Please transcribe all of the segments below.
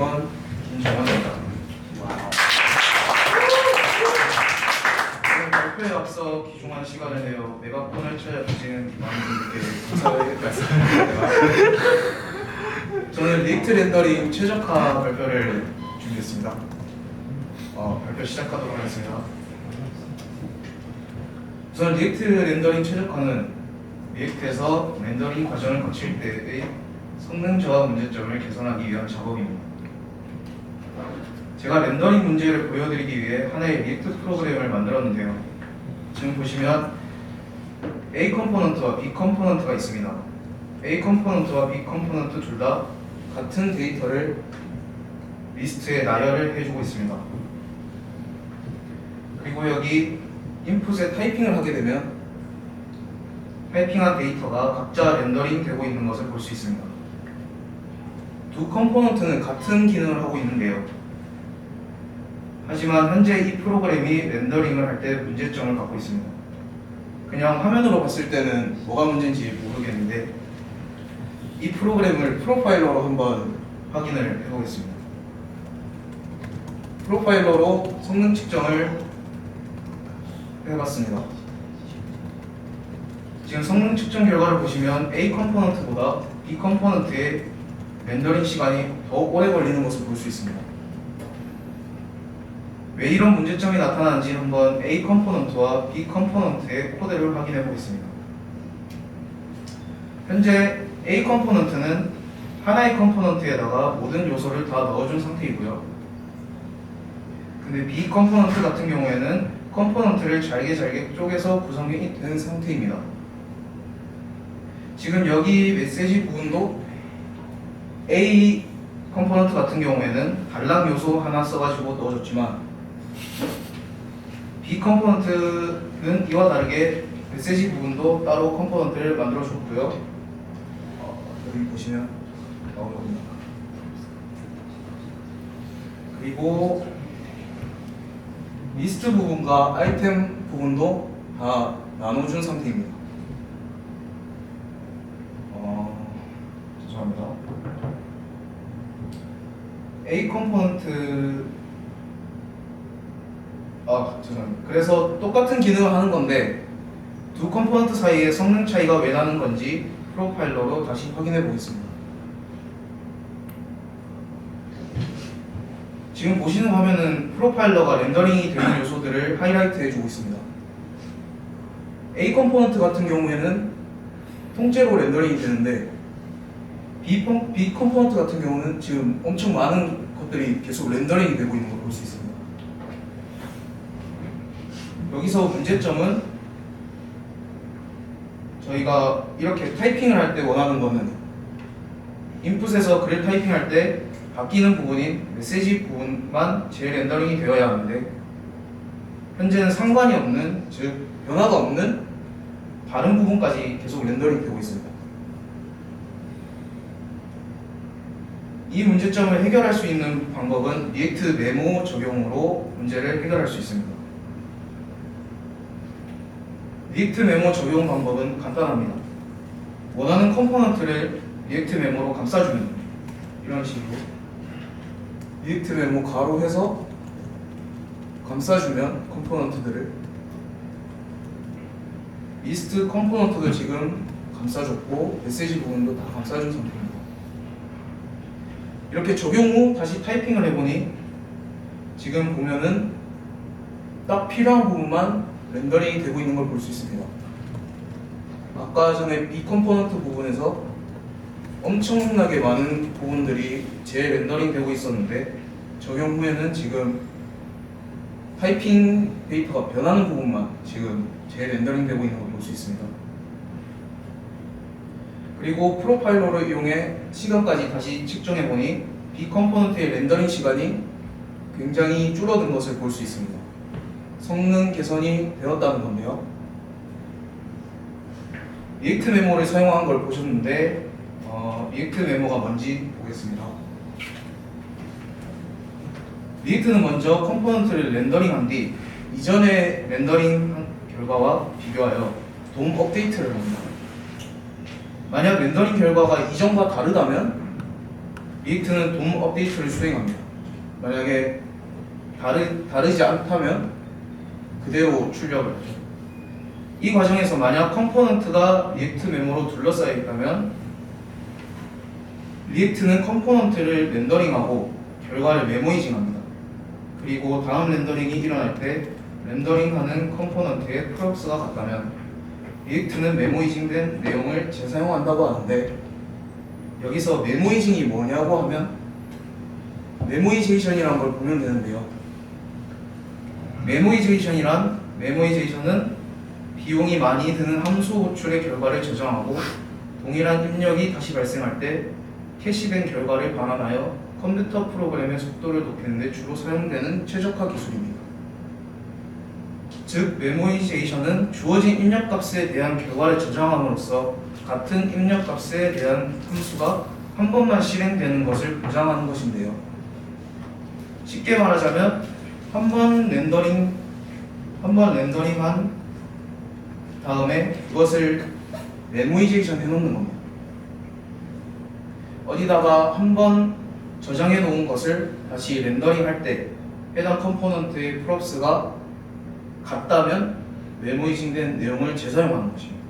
2번 김정환입니다. 오늘 발표에 앞서 귀중한 시간을 내어 메가폰을 찾아주신 많은 분들께 감사의 말씀드립니다. 저는 리액트 렌더링 최적화 발표를 준비했습니다. 발표 시작하도록 하겠습니다. 우선 리액트 렌더링 최적화는 리액트에서 렌더링 과정을 거칠 때의 성능 저하 문제점을 개선하기 위한 작업입니다. 제가 렌더링 문제를 보여드리기 위해 하나의 리액트 프로그램을 만들었는데요. 지금 보시면 A 컴포넌트와 B 컴포넌트가 있습니다. A 컴포넌트와 B 컴포넌트 둘 다 같은 데이터를 리스트에 나열을 해주고 있습니다. 그리고 여기 인풋에 타이핑을 하게 되면 타이핑한 데이터가 각자 렌더링 되고 있는 것을 볼 수 있습니다. 두 컴포넌트는 같은 기능을 하고 있는데요. 하지만 현재 이 프로그램이 렌더링을 할 때 문제점을 갖고 있습니다. 그냥 화면으로 봤을 때는 뭐가 문제인지 모르겠는데 이 프로그램을 프로파일러로 한번 확인을 해보겠습니다. 프로파일러로 성능 측정을 해봤습니다. 지금 성능 측정 결과를 보시면 A 컴포넌트보다 B 컴포넌트의 렌더링 시간이 더욱 오래 걸리는 것을 볼 수 있습니다. 왜 이런 문제점이 나타나는지 한번 A 컴포넌트와 B 컴포넌트의 코드를 확인해 보겠습니다. 현재 A 컴포넌트는 하나의 컴포넌트에다가 모든 요소를 다 넣어준 상태이고요. 근데 B 컴포넌트 같은 경우에는 컴포넌트를 잘게 쪼개서 구성이 된 상태입니다. 지금 여기 메시지 부분도 A 컴포넌트 같은 경우에는 달랑 요소 하나 써가지고 넣어줬지만 B 컴포넌트는 이와 다르게 메시지 부분도 따로 컴포넌트를 만들어줬고요. 여기 보시면 나오는 겁니다. 그리고 리스트 부분과 아이템 부분도 다 나눠준 상태입니다. 죄송합니다. A 컴포넌트 죄송합니다. 그래서 똑같은 기능을 하는 건데 두 컴포넌트 사이에 성능 차이가 왜 나는 건지 프로파일러로 다시 확인해 보겠습니다. 지금 보시는 화면은 프로파일러가 렌더링이 되는 요소들을 하이라이트 해주고 있습니다. A 컴포넌트 같은 경우에는 통째로 렌더링이 되는데 B 컴포넌트 같은 경우는 지금 엄청 많은 것들이 계속 렌더링이 되고 있는 걸 볼 수 있습니다. 여기서 문제점은 저희가 이렇게 타이핑을 할 때 원하는 거는 인풋에서 글을 타이핑할 때 바뀌는 부분인 메시지 부분만 재렌더링이 되어야 하는데 현재는 상관이 없는, 즉 변화가 없는 다른 부분까지 계속 렌더링 되고 있습니다. 이 문제점을 해결할 수 있는 방법은 리액트 메모 적용으로 문제를 해결할 수 있습니다. 리액트 메모 적용 방법은 간단합니다. 원하는 컴포넌트를 리액트 메모로 감싸주는 이런 식으로 리액트 메모 가로해서 감싸주면 컴포넌트들을 리스트 컴포넌트도 지금 감싸줬고 메시지 부분도 다 감싸준 상태입니다. 이렇게 적용 후 다시 타이핑을 해보니 지금 보면은 딱 필요한 부분만 렌더링이 되고 있는 걸 볼 수 있습니다. 아까 전에 B 컴포넌트 부분에서 엄청나게 많은 부분들이 재렌더링 되고 있었는데 적용 후에는 지금 타이핑 데이터가 변하는 부분만 지금 재렌더링 되고 있는 걸 볼 수 있습니다. 그리고 프로파일러를 이용해 시간까지 다시 측정해보니 B 컴포넌트의 렌더링 시간이 굉장히 줄어든 것을 볼 수 있습니다. 성능 개선이 되었다는 건데요. 리액트 메모를 사용한 걸 보셨는데 리액트 메모가 뭔지 보겠습니다. 리액트는 먼저 컴포넌트를 렌더링한 뒤 이전에 렌더링한 결과와 비교하여 돔 업데이트를 합니다. 만약 렌더링 결과가 이전과 다르다면 리액트는 DOM 업데이트를 수행합니다. 만약에 다르지 않다면 그대로 출력을 하죠. 이 과정에서 만약 컴포넌트가 리액트 메모로 둘러싸여 있다면 리액트는 컴포넌트를 렌더링하고 결과를 메모이징합니다. 그리고 다음 렌더링이 일어날 때 렌더링하는 컴포넌트의 프록스가 같다면 리액트는 메모이징된 내용을 재사용한다고 하는데, 여기서 메모이징이 뭐냐고 하면 메모이제이션이라는 걸 보면 되는데요. 메모이제이션은 비용이 많이 드는 함수 호출의 결과를 저장하고 동일한 입력이 다시 발생할 때 캐시된 결과를 반환하여 컴퓨터 프로그램의 속도를 높이는 데 주로 사용되는 최적화 기술입니다. 즉, 메모이제이션은 주어진 입력값에 대한 결과를 저장함으로써 같은 입력값에 대한 함수가 한 번만 실행되는 것을 보장하는 것인데요. 쉽게 말하자면 한 번 렌더링한 다음에 그것을 메모이제이션 해놓는 겁니다. 어디다가 한 번 저장해 놓은 것을 다시 렌더링 할 때 해당 컴포넌트의 프롭스가 같다면 메모이징된 내용을 재사용하는 것입니다.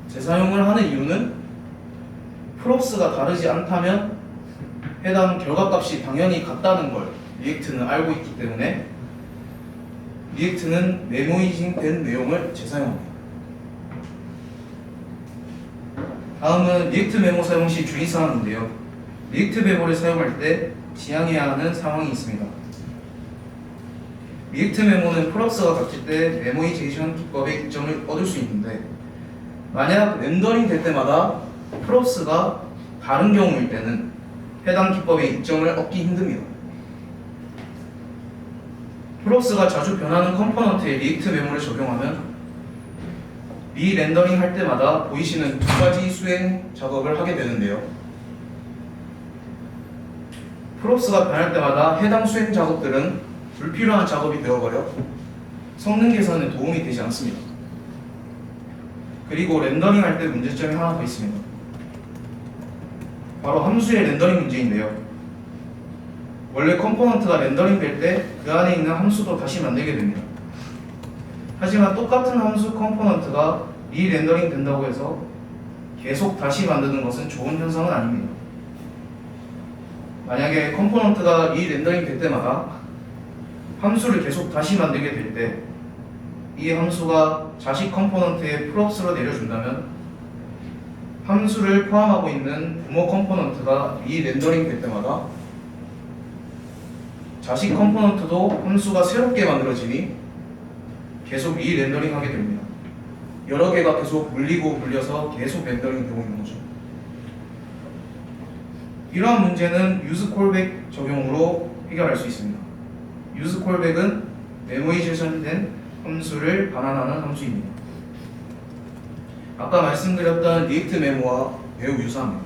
재사용을 하는 이유는 프롭스가 다르지 않다면 해당 결과값이 당연히 같다는 걸 리액트는 알고 있기 때문에 리액트는 메모이징된 내용을 재사용합니다. 다음은 리액트 메모 사용 시 주의사항인데요. 리액트 메모를 사용할 때 지양해야 하는 상황이 있습니다. 리액트 메모는 프롭스가 같을 때 메모이제이션 기법의 이점을 얻을 수 있는데, 만약 렌더링 될 때마다 프롭스가 다른 경우일 때는 해당 기법의 이점을 얻기 힘듭니다. 프롭스가 자주 변하는 컴포넌트에 리액트 메모를 적용하면 리렌더링 할 때마다 보이시는 두 가지 수행 작업을 하게 되는데요. 프롭스가 변할 때마다 해당 수행 작업들은 불필요한 작업이 되어버려 성능 개선에 도움이 되지 않습니다. 그리고 렌더링 할 때 문제점이 하나 더 있습니다. 바로 함수의 렌더링 문제인데요. 원래 컴포넌트가 렌더링 될 때 그 안에 있는 함수도 다시 만들게 됩니다. 하지만 똑같은 함수 컴포넌트가 리렌더링 된다고 해서 계속 다시 만드는 것은 좋은 현상은 아닙니다. 만약에 컴포넌트가 리렌더링 될 때마다 함수를 계속 다시 만들게 될 때 이 함수가 자식 컴포넌트의 프롭스로 내려준다면 함수를 포함하고 있는 부모 컴포넌트가 리렌더링 될 때마다 자식 컴포넌트도 함수가 새롭게 만들어지니 계속 리렌더링 하게 됩니다. 여러 개가 계속 물려서 계속 렌더링 되고 있는 거죠. 이러한 문제는 유즈 콜백 적용으로 해결할 수 있습니다. 유즈 콜백은 메모이제이션된 함수를 반환하는 함수입니다. 아까 말씀드렸던 리액트 메모와 매우 유사합니다.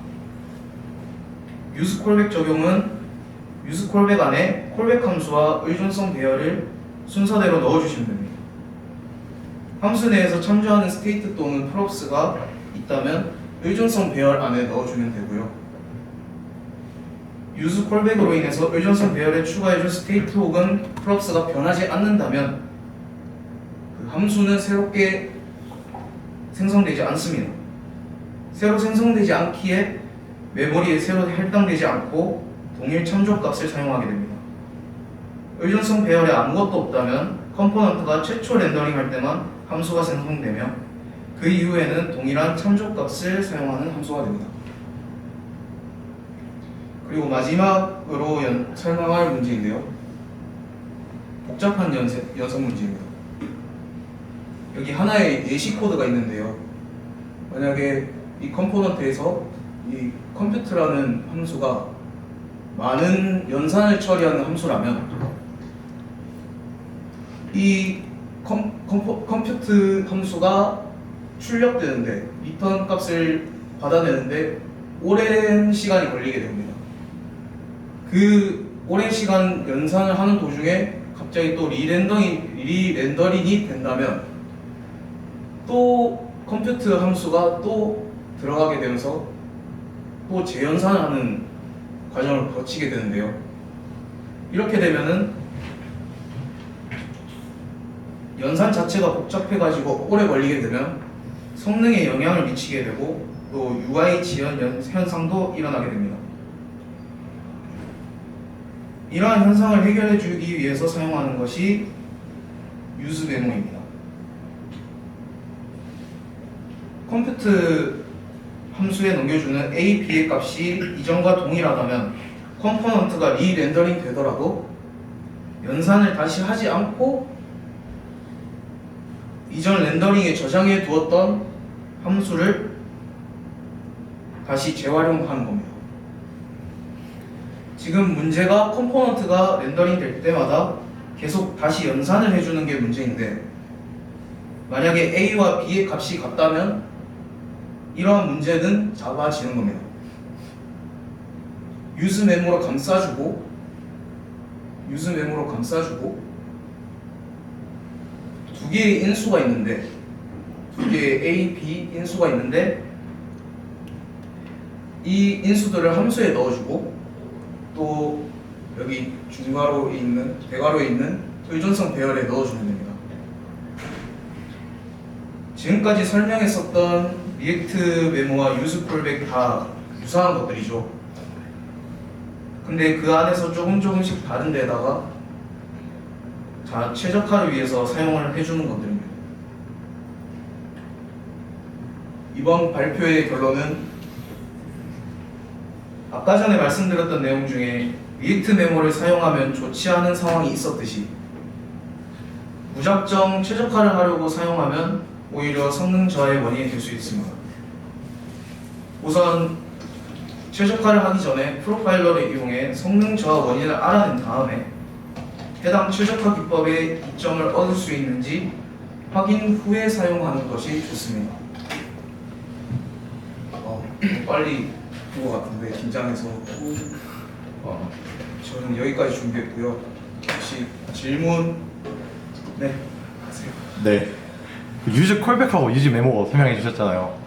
유즈 콜백 적용은 유즈 콜백 안에 콜백 함수와 의존성 배열을 순서대로 넣어주시면 됩니다. 함수 내에서 참조하는 스테이트 또는 프롭스가 있다면 의존성 배열 안에 넣어주면 되고요. 유즈 콜백으로 인해서 의존성 배열에 추가해준 스테이트 혹은 프롭스가 변하지 않는다면 그 함수는 새롭게 생성되지 않습니다. 새로 생성되지 않기에 메모리에 새로 할당되지 않고 동일 참조값을 사용하게 됩니다. 의존성 배열에 아무것도 없다면 컴포넌트가 최초 렌더링 할 때만 함수가 생성되며 그 이후에는 동일한 참조값을 사용하는 함수가 됩니다. 그리고 마지막으로 설명할 문제인데요. 복잡한 연속 문제입니다. 여기 하나의 예시 코드가 있는데요. 만약에 이 컴포넌트에서 이 컴퓨트라는 함수가 많은 연산을 처리하는 함수라면 이 컴퓨트 함수가 출력되는데 리턴 값을 받아내는데 오랜 시간이 걸리게 됩니다. 그 오랜 시간 연산을 하는 도중에 갑자기 또 리렌더링이 된다면 또 컴퓨트 함수가 또 들어가게 되면서 또 재연산을 하는 과정을 거치게 되는데요. 이렇게 되면은 연산 자체가 복잡해가지고 오래 걸리게 되면 성능에 영향을 미치게 되고 또 UI 지연 현상도 일어나게 됩니다. 이러한 현상을 해결해 주기 위해서 사용하는 것이 유즈 메모입니다. 컴퓨트 함수에 넘겨주는 a, b의 값이 이전과 동일하다면 컴포넌트가 리렌더링 되더라도 연산을 다시 하지 않고 이전 렌더링에 저장해 두었던 함수를 다시 재활용하는 겁니다. 지금 문제가 컴포넌트가 렌더링 될 때마다 계속 다시 연산을 해주는 게 문제인데, 만약에 A와 B의 값이 같다면 이러한 문제는 작아지는 겁니다. 유즈 메모로 감싸주고 두 개의 인수가 있는데, 두 개의 A, B 인수가 있는데 이 인수들을 함수에 넣어주고 또 여기 중괄호에 있는 대괄호에 있는 의존성 배열에 넣어주면 됩니다. 지금까지 설명했었던 리액트 메모와 유즈 콜백 다 유사한 것들이죠. 근데 그 안에서 조금씩 다른 데다가 최적화를 위해서 사용을 해주는 것들입니다. 이번 발표의 결론은 아까 전에 말씀드렸던 내용 중에 리액트 메모를 사용하면 좋지 않은 상황이 있었듯이 무작정 최적화를 하려고 사용하면 오히려 성능 저하의 원인이 될 수 있습니다. 우선 최적화를 하기 전에 프로파일러를 이용해 성능 저하 원인을 알아낸 다음에 해당 최적화 기법의 이점을 얻을 수 있는지 확인 후에 사용하는 것이 좋습니다. 빨리 본 것 같은데 긴장해서 저는 여기까지 준비했고요. 혹시 질문 하세요. 네. 유즈 콜백하고 유즈 메모 설명해 주셨잖아요.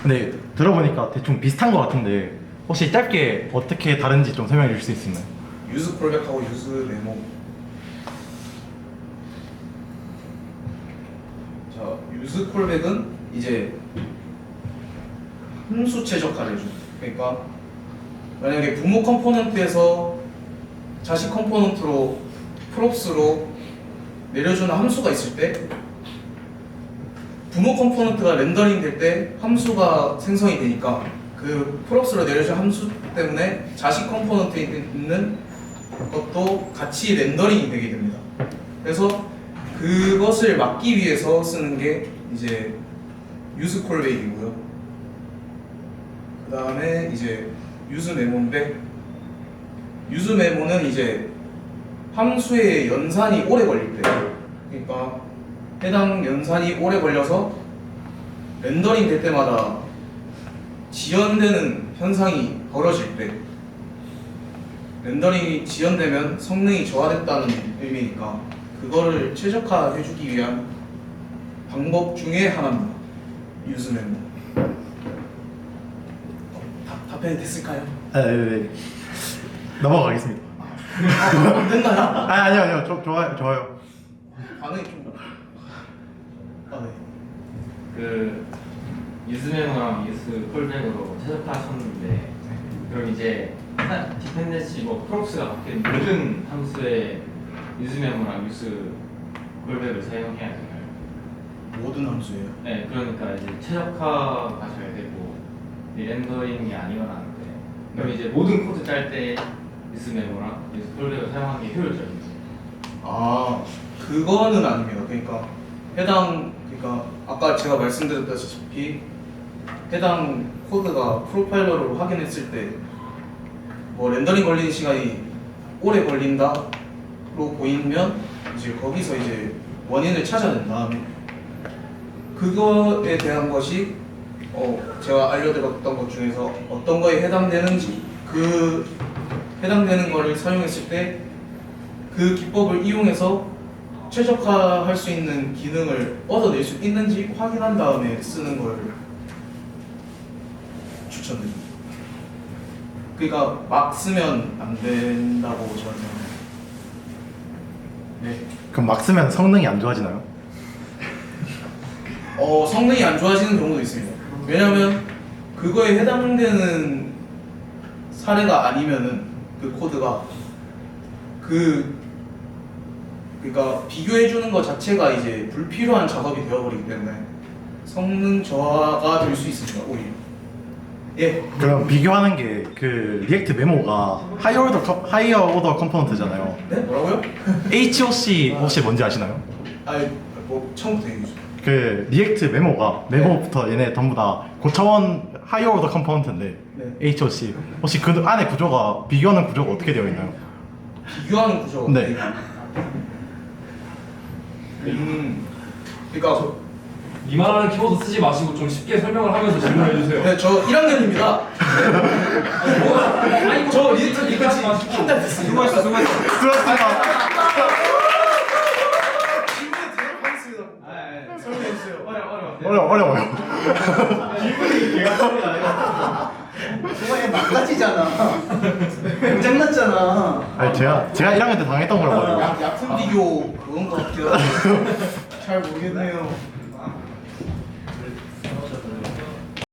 근데 들어보니까 대충 비슷한 것 같은데 혹시 짧게 어떻게 다른지 좀 설명해 주실 수 있나요? 유즈 콜백하고 유즈 메모. 자, 유즈 콜백은 이제 함수 최적화를 해줘. 그러니까 만약에 부모 컴포넌트에서 자식 컴포넌트로 프롭스로 내려주는 함수가 있을 때 부모 컴포넌트가 렌더링 될 때 함수가 생성이 되니까 그 프롭스로 내려준 함수 때문에 자식 컴포넌트에 있는 것도 같이 렌더링이 되게 됩니다. 그래서 그것을 막기 위해서 쓰는 게 이제 유즈 콜백이고요. 그 다음에 이제 유즈 메모인데, 유즈 메모는 이제 함수의 연산이 오래 걸릴 때, 그러니까 해당 연산이 오래 걸려서 렌더링 될 때마다 지연되는 현상이 벌어질 때, 렌더링이 지연되면 성능이 저하됐다는 의미니까 그거를 최적화해주기 위한 방법 중에 하나입니다. 유즈 메모. 답변이 됐을까요? 네. 넘어가겠습니다. 안 됐나요? 아니요. 좋아요. 반응이 좀. 네. 그 유즈메모랑 유즈 콜백으로 최적화하셨는데 그럼 이제 디펜던시 프롭스가 바뀐 모든 함수에 유즈메모랑 유즈 콜백을 사용해야 되나요? 모든 함수예요. 네, 그러니까 이제 최적화가 잘 되고 렌더링이 아니거나 하는데 그럼 이제 모든 코드 짤 때 유즈메모랑 유즈 콜백을 사용하는 게 효율적인지? 그거는 아닙니다. 그러니까 아까 제가 말씀드렸다시피 해당 코드가 프로파일러로 확인했을 때 뭐 렌더링 걸리는 시간이 오래 걸린다로 보이면 이제 거기서 이제 원인을 찾아낸 다음에 그거에 대한 것이 제가 알려드렸던 것 중에서 어떤 거에 해당되는지, 그 해당되는 거를 사용했을 때 그 기법을 이용해서 최적화할 수 있는 기능을 얻어낼 수 있는지 확인한 다음에 쓰는 걸 추천드립니다. 그러니까 막 쓰면 안 된다고 저는 생각해요. 네. 그럼 막 쓰면 성능이 안 좋아지나요? 성능이 안 좋아지는 경우도 있습니다. 왜냐하면 그거에 해당되는 사례가 아니면은 그 코드가 그러니까 비교해 주는 것 자체가 이제 불필요한 작업이 되어버리기 때문에 성능 저하가 될 수 있습니다. 오히려. 예. 그럼 비교하는 게 그 리액트 메모가 하이어 오더 컴포넌트잖아요. 네? 뭐라고요? HOC 혹시 뭔지 아시나요? 아니 뭐 처음부터 얘기해 주세요. 그 리액트 메모부터 얘네 전부 다 고차원 하이어 오더 컴포넌트인데 네. HOC 혹시 그 안에 구조가 비교하는 구조가 어떻게 되어 있나요? 비교하는 구조가 네. 그러니까 이만한 키워드 쓰지 마시고 좀 쉽게 설명을 하면서 질문해 주세요. 네, 저 1학년입니다. 아니 저 리액트 리까지 마시고. 한달 됐습니다. 수고하셨습니다. 질문 대답하겠습니다. 설명해 주세요. 어려워요. 정말 막가지잖아. 장난잖아. 아니 제가 1학년 때 당했던 거라고. 약품 비교 그건 것 같아요. 잘 모르겠네요.